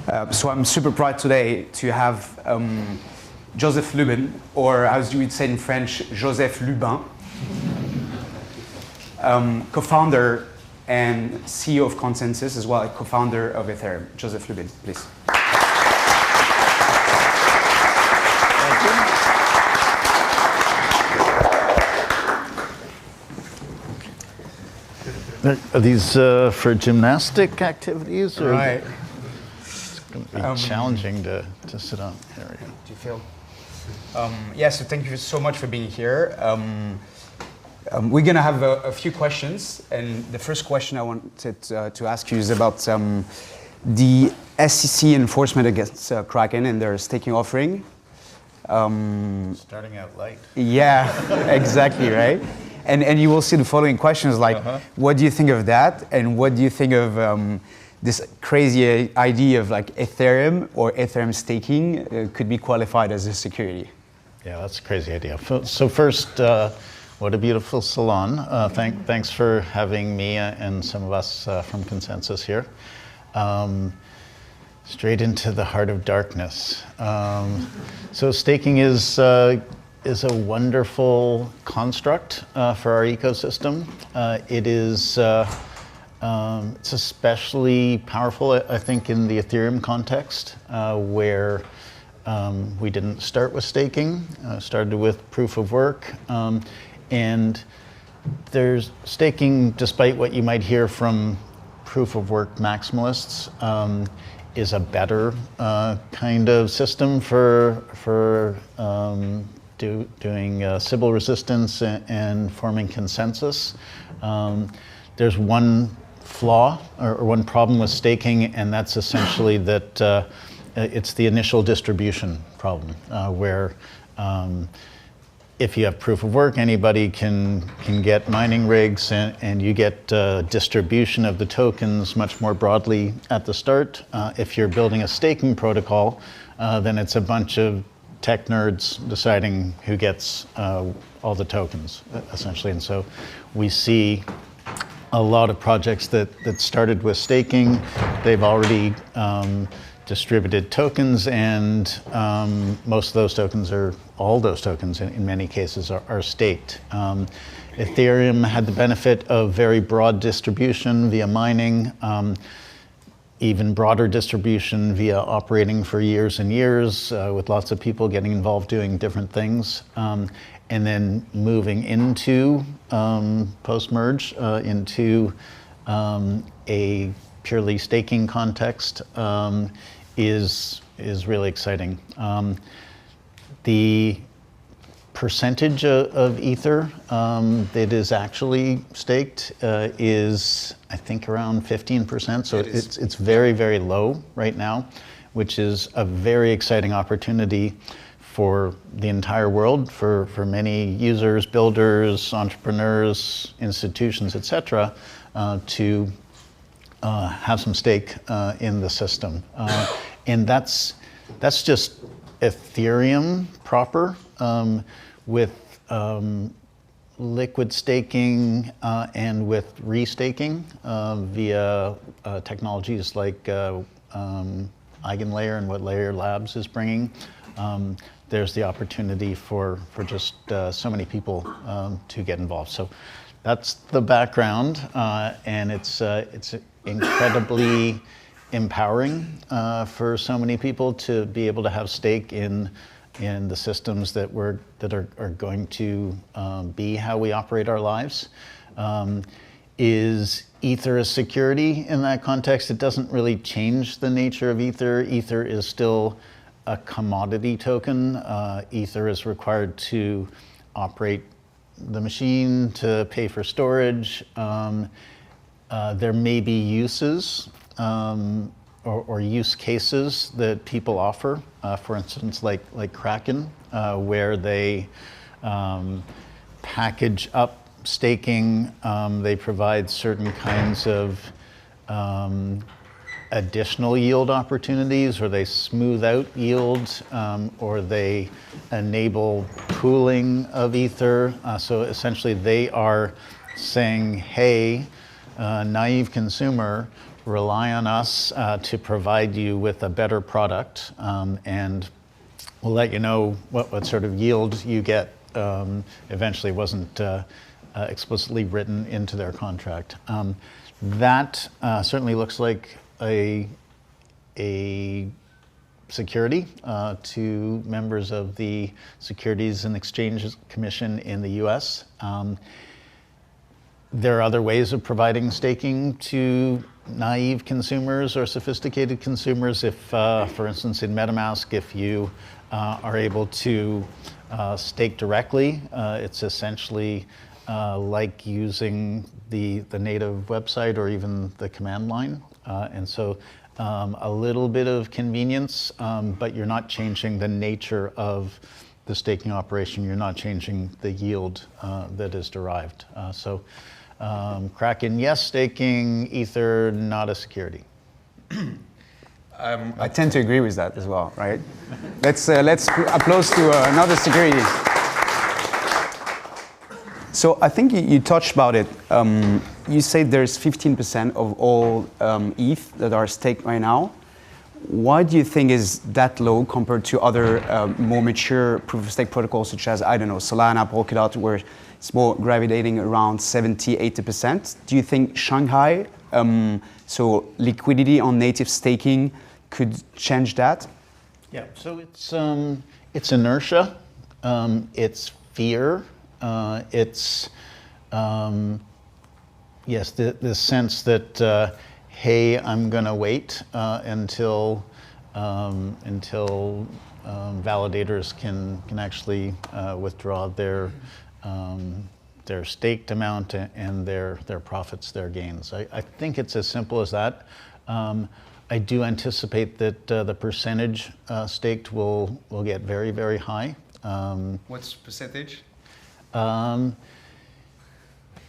So I'm super proud today to have Joseph Lubin, or as you would say in French, Joseph Lubin, co-founder and CEO of ConsenSys, as well as co-founder of Ethereum. Joseph Lubin, please. Are these for gymnastic activities? Or right. It's going to be challenging to sit on. There we go. Do you feel? Yeah, so thank you so much for being here. We're going to have a few questions. And the first question I wanted to ask you is about the SEC enforcement against Kraken and their staking offering. Starting out light. Yeah, exactly, right? And you will see the following questions like, what do you think of that? And what do you think of this crazy idea of like Ethereum or Ethereum staking could be qualified as a security? Yeah, that's a crazy idea. So first, what a beautiful salon. Thanks for having me and some of us from ConsenSys here. Straight into the heart of darkness. So staking is a wonderful construct for our ecosystem. It's especially powerful, I think, in the Ethereum context, where we didn't start with staking, started with proof of work. And there's staking, despite what you might hear from proof of work maximalists, is a better kind of system for doing Sybil resistance and forming consensus. There's one flaw or one problem with staking, and that's essentially that it's the initial distribution problem, where if you have proof of work, anybody can get mining rigs, and you get distribution of the tokens much more broadly at the start. If you're building a staking protocol, then it's a bunch of tech nerds deciding who gets all the tokens, essentially. And so we see a lot of projects that started with staking. They've already distributed tokens, and most of those tokens, or all those tokens in many cases, are staked. Ethereum had the benefit of very broad distribution via mining, even broader distribution via operating for years and years, with lots of people getting involved doing different things. And then moving into, post-merge, into a purely staking context is really exciting. The percentage of Ether that is actually staked is, I think, around 15%. So it's very, very low right now, which is a very exciting opportunity for the entire world, for many users, builders, entrepreneurs, institutions, et cetera, to have some stake in the system. And that's just Ethereum proper, with liquid staking and with restaking via technologies like Eigenlayer and what Layer Labs is bringing. There's the opportunity for just so many people to get involved. So that's the background, and it's incredibly empowering for so many people to be able to have stake in the systems that are going to be how we operate our lives. Is Ether a security in that context? It doesn't really change the nature of Ether. Ether is still a commodity token. Ether is required to operate the machine, to pay for storage. There may be uses or use cases that people offer, for instance, like Kraken, where they package up staking. They provide certain kinds of additional yield opportunities, or they smooth out yields, or they enable pooling of Ether. So essentially they are saying, hey, naive consumer, rely on us to provide you with a better product, and we'll let you know what sort of yield you get. Eventually wasn't explicitly written into their contract. That certainly looks like a security to members of the Securities and Exchange Commission in the US. There are other ways of providing staking to naive consumers or sophisticated consumers. If, for instance, in MetaMask, if you are able to stake directly, it's essentially like using the native website or even the command line. And so a little bit of convenience, but you're not changing the nature of the staking operation. You're not changing the yield that is derived. Kraken, yes, staking, Ether, not a security. I tend to agree with that as well, right? Let's applaud to another security. So I think you touched about it. You said there's 15% of all ETH that are staked right now. Why do you think is that low compared to other more mature proof-of-stake protocols such as, I don't know, Solana, Polkadot, where it's more gravitating around 70, 80%? Do you think Shanghai, so liquidity on native staking, could change that? Yeah, so it's inertia, it's fear, it's yes, the sense that hey, I'm going to wait until validators can actually withdraw their staked amount and their profits, their gains. I think it's as simple as that. I do anticipate that the percentage staked will get very, very high. What's percentage?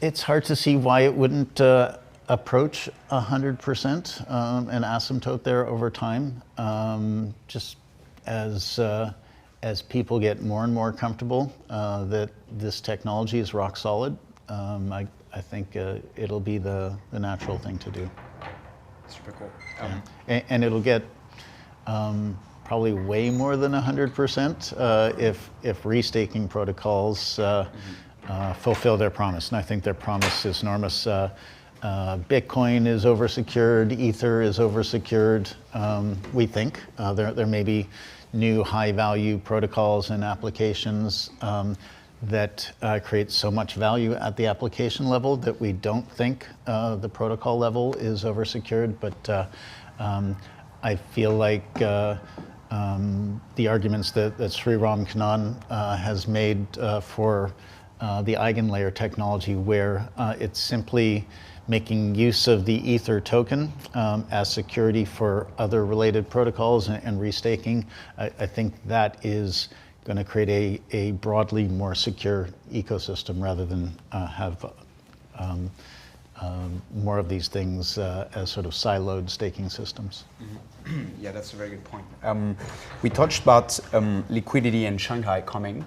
It's hard to see why it wouldn't approach 100%, an asymptote there over time. Just as people get more and more comfortable that this technology is rock solid, I think it'll be the natural thing to do. Super cool. And it'll get probably way more than 100% if restaking protocols fulfill their promise. And I think their promise is enormous. Bitcoin is oversecured, Ether is oversecured, we think. There may be new high-value protocols and applications that create so much value at the application level that we don't think the protocol level is oversecured. But I feel like the arguments that Sriram Kannan has made for the eigenlayer technology, where it's simply making use of the Ether token as security for other related protocols and restaking, I think that is going to create a broadly more secure ecosystem rather than have more of these things as sort of siloed staking systems. Mm-hmm. Yeah, that's a very good point. We touched about liquidity in Shanghai coming.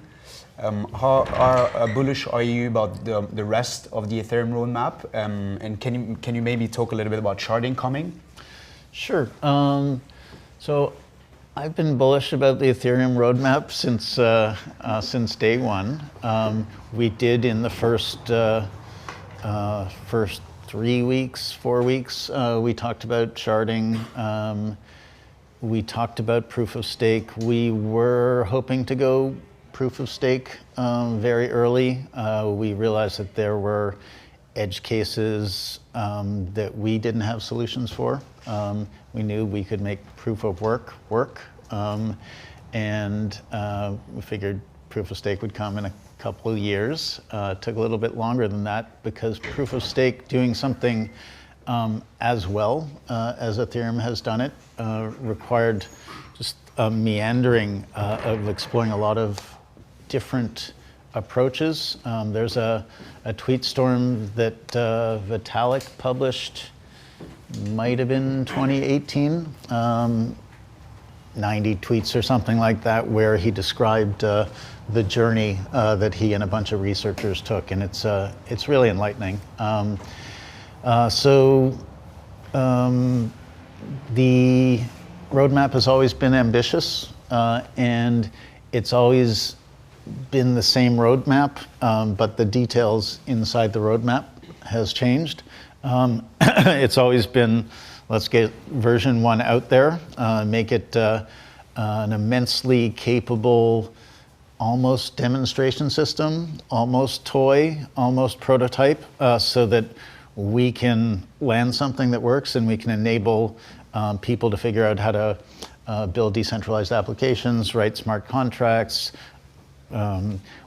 How bullish are you about the rest of the Ethereum roadmap? And can you maybe talk a little bit about sharding coming? Sure. So I've been bullish about the Ethereum roadmap since day one. We did in the first 3 weeks, 4 weeks, we talked about sharding. We talked about proof of stake. We were hoping to go proof of stake very early. We realized that there were edge cases that we didn't have solutions for. We knew we could make proof of work, and we figured proof of stake would come in a couple of years. It took a little bit longer than that because proof of stake doing something as well as Ethereum has done it required just a meandering of exploring a lot of different approaches. There's a tweet storm that Vitalik published, might have been 2018, 90 tweets or something like that, where he described the journey that he and a bunch of researchers took, and it's really enlightening. The roadmap has always been ambitious, and it's always been the same roadmap, but the details inside the roadmap has changed. It's always been, let's get version 1 out there, make it an immensely capable, almost demonstration system, almost toy, almost prototype, so that we can land something that works and we can enable people to figure out how to build decentralized applications, write smart contracts.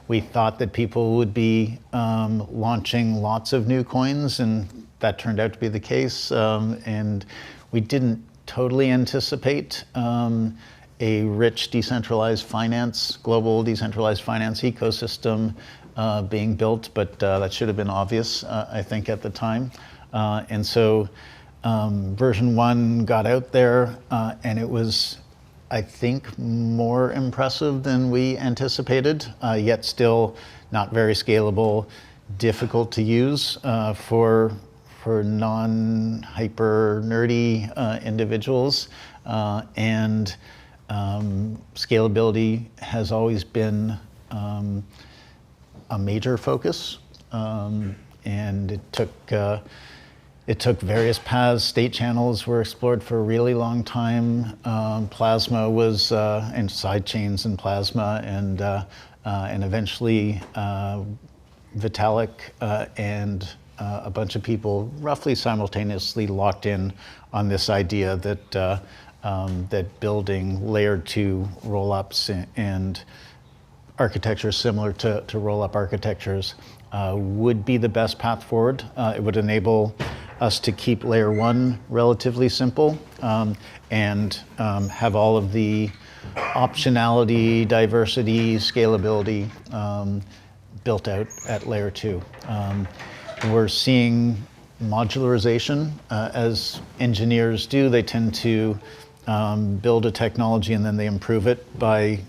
We thought that people would be launching lots of new coins, and that turned out to be the case. And we didn't totally anticipate a rich decentralized finance, global decentralized finance ecosystem being built, but that should have been obvious, I think, at the time. And so version 1 got out there, and it was, I think, more impressive than we anticipated, yet still not very scalable, difficult to use for non-hyper nerdy individuals. And scalability has always been a major focus, and it took various paths. State channels were explored for a really long time. Plasma was, and side chains in Plasma, and eventually Vitalik and a bunch of people roughly simultaneously locked in on this idea that that building layer 2 roll-ups and architectures similar to roll-up architectures would be the best path forward. It would enable us to keep layer 1 relatively simple, and have all of the optionality, diversity, scalability built out at layer 2. We're seeing modularization. As engineers do, they tend to build a technology and then they improve it by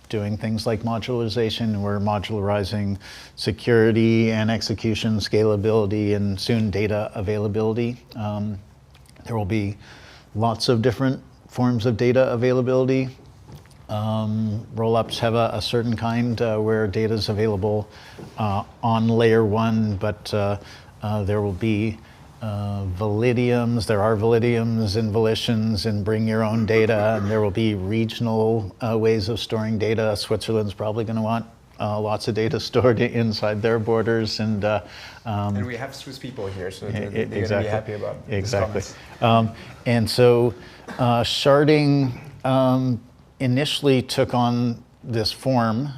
doing things like modularization. We're modularizing security and execution, scalability, and soon data availability. There will be lots of different forms of data availability. Rollups have a certain kind where data is available on layer 1, but there will be validiums, there are validiums and volitions and bring your own data, and there will be regional ways of storing data. Switzerland's probably going to want lots of data stored inside their borders, and we have Swiss people here, so they're exactly. going to be happy about exactly. And so sharding initially took on this form,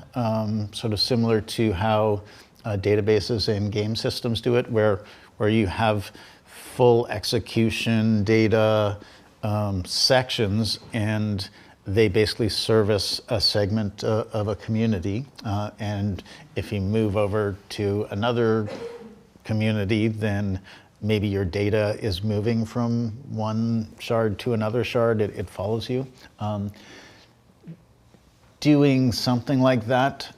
sort of similar to how databases and game systems do it, where you have full execution data sections, and they basically service a segment of a community. And if you move over to another community, then maybe your data is moving from one shard to another shard. It follows you. Doing something like that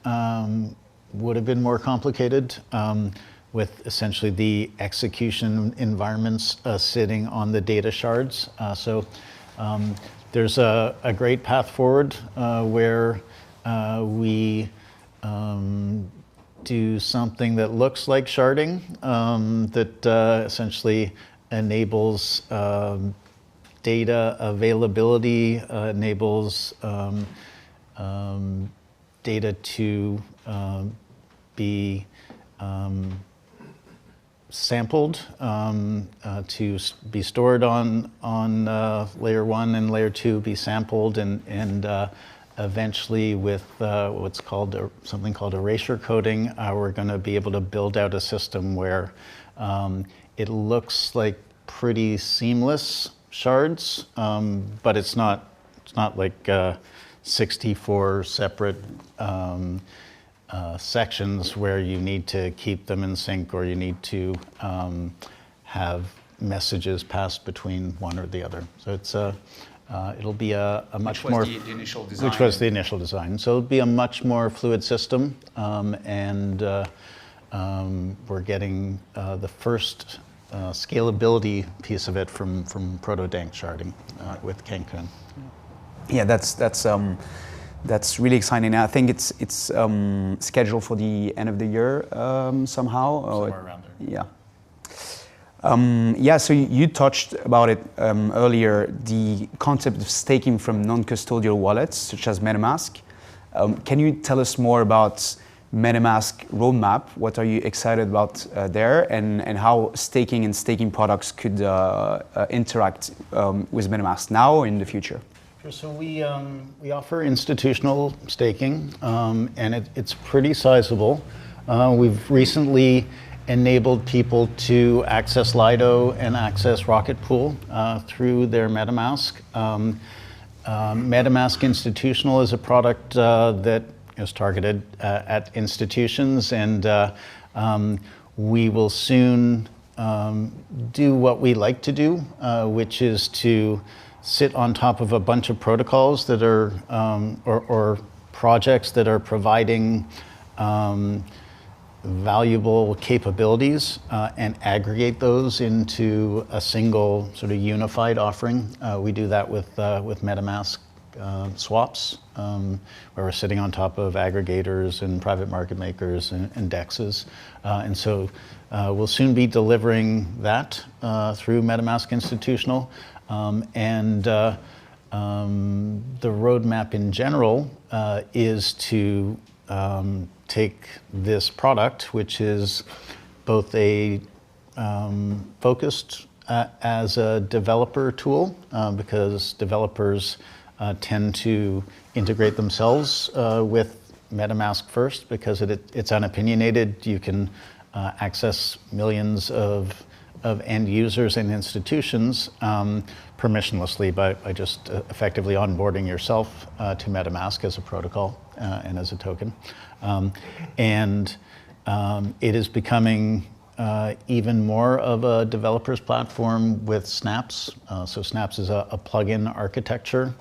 would have been more complicated, with essentially the execution environments sitting on the data shards. So there's a great path forward where we do something that looks like sharding, that essentially enables data availability, enables data to be sampled, to be stored on layer 1 and layer 2, be sampled, and eventually with what's called something called erasure coding, we're going to be able to build out a system where it looks like pretty seamless shards, but it's not like 64 separate sections where you need to keep them in sync, or you need to have messages passed between one or the other. So it's it'll be a much more. Which was the initial design. Which was the initial design. So it'll be a much more fluid system, and we're getting the first scalability piece of it from proto-dank sharding with Cancun. Yeah, that's really exciting. I think it's scheduled for the end of the year somehow. Somewhere around there. Yeah. So you touched about it earlier, the concept of staking from non-custodial wallets such as MetaMask. Can you tell us more about MetaMask Roadmap? What are you excited about there, and how staking and staking products could interact with MetaMask now or in the future? Sure. So we offer institutional staking, and it's pretty sizable. We've recently enabled people to access Lido and access Rocket Pool through their MetaMask. MetaMask Institutional is a product that is targeted at institutions, and we will soon do what we like to do, which is to sit on top of a bunch of protocols that are, or projects that are providing valuable capabilities and aggregate those into a single sort of unified offering. We do that with MetaMask swaps, where we're sitting on top of aggregators and private market makers and DEXs. And so we'll soon be delivering that through MetaMask Institutional. And the roadmap in general is to take this product, which is both a focused as a developer tool, because developers tend to integrate themselves with MetaMask first, because it's unopinionated. You can access millions of end users and institutions permissionlessly by just effectively onboarding yourself to MetaMask as a protocol and as a token. And it is becoming even more of a developer's platform with Snaps. So Snaps is a plugin architecture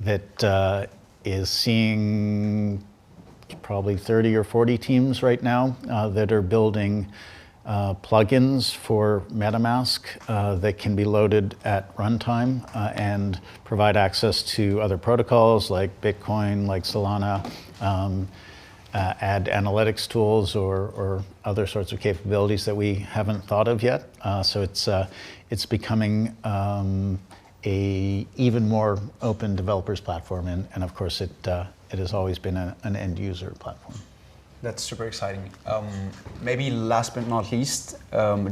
that is seeing probably 30 or 40 teams right now that are building plugins for MetaMask that can be loaded at runtime and provide access to other protocols like Bitcoin, like Solana, add analytics tools or other sorts of capabilities that we haven't thought of yet. So it's becoming a even more open developers platform, and of course it has always been an end user platform. That's super exciting. Maybe last but not least,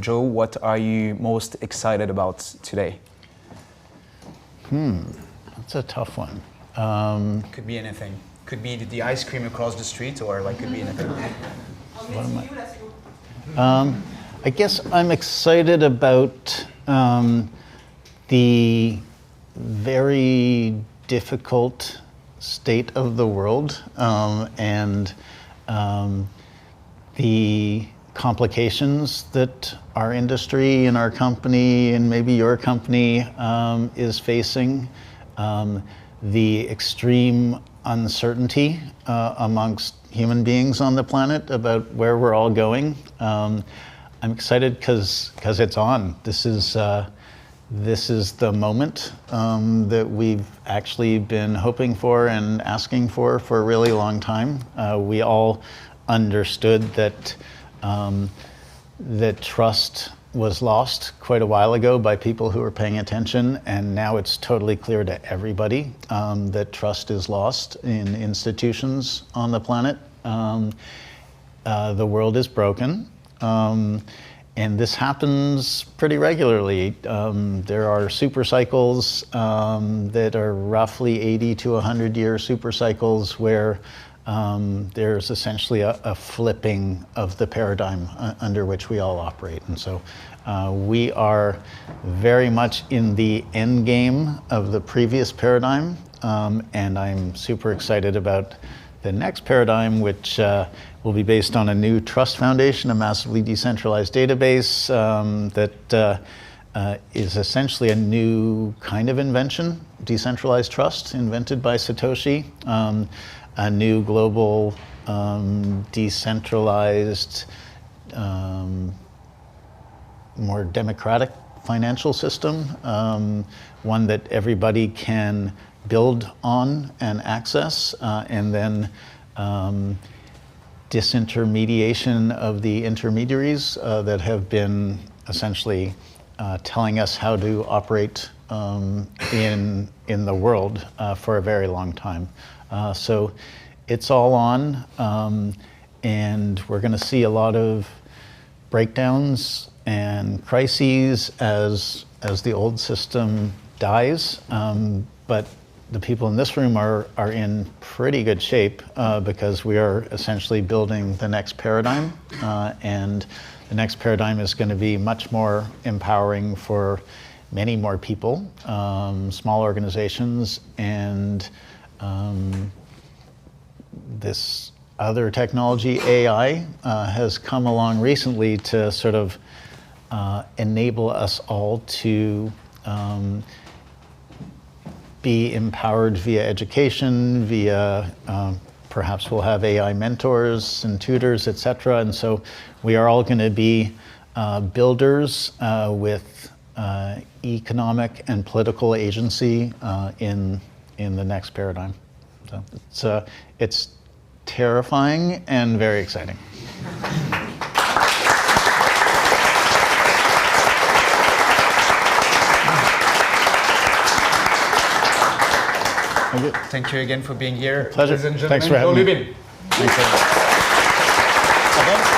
Joe, what are you most excited about today? That's a tough one. Could be anything. Could be the ice cream across the street, or like could be anything. I guess I'm excited about the very difficult state of the world and the complications that our industry and our company and maybe your company is facing, the extreme uncertainty amongst human beings on the planet about where we're all going. I'm excited because it's on. This is the moment that we've actually been hoping for and asking for a really long time. We all understood that trust was lost quite a while ago by people who were paying attention, and now it's totally clear to everybody that trust is lost in institutions on the planet. The world is broken. And this happens pretty regularly. There are super cycles that are roughly 80 to 100 year super cycles where there's essentially a flipping of the paradigm under which we all operate. And so we are very much in the end game of the previous paradigm. And I'm super excited about the next paradigm, which will be based on a new trust foundation, a massively decentralized database that is essentially a new kind of invention, decentralized trust, invented by Satoshi, a new global more democratic financial system, one that everybody can build on and access, and then disintermediation of the intermediaries that have been essentially telling us how to operate in the world for a very long time. So it's all on, and we're going to see a lot of breakdowns and crises as the old system dies. But the people in this room are in pretty good shape because we are essentially building the next paradigm, and the next paradigm is going to be much more empowering for many more people, small organizations, and this other technology, AI, has come along recently to sort of enable us all to be empowered via education, via perhaps we'll have AI mentors and tutors, etc. And so we are all going to be builders with economic and political agency in the next paradigm. So it's terrifying and very exciting. Thank you again for being here. Pleasure. Ladies and gentlemen, Thanks for having Joe me. Lubin. Thanks.